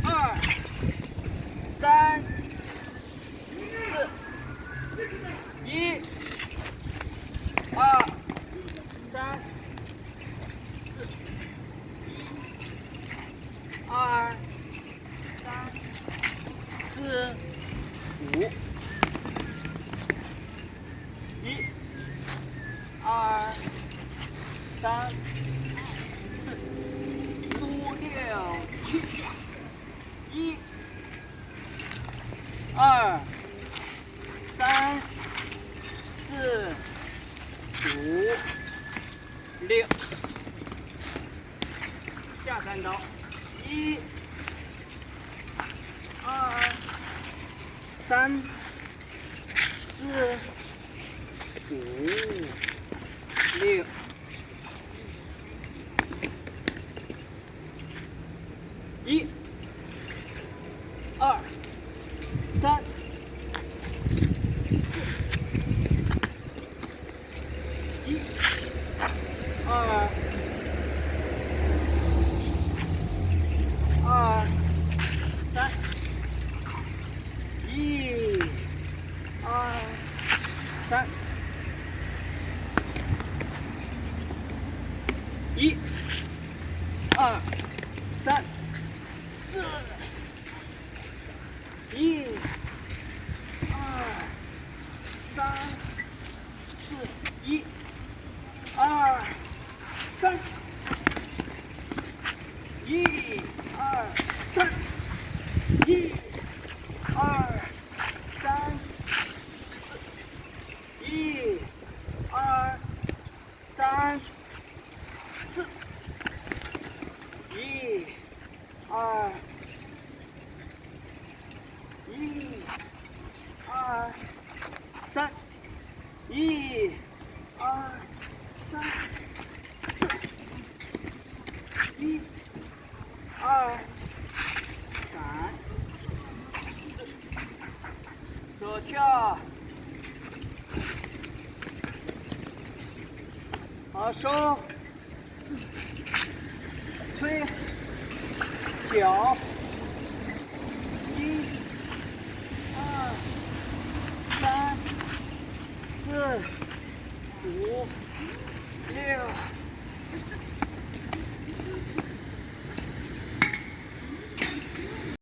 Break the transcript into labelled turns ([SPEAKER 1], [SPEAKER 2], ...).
[SPEAKER 1] 二、三、四、一、二、三、四、二、三、四、五。一、二、三、四、五、六、七。一、二、三、四、五、六。下三刀。一、二、三、四、五、六。一、二、三、四。一、二、三。一、二、三。一、二、三、四。一、二、三、四。一、二、三。一、二、三。一、二、三、四。一、二、三、四。一、二、三。一、二、三、四。一、二、三、四。左跳。好，手推脚。一、二、三、四、五、六。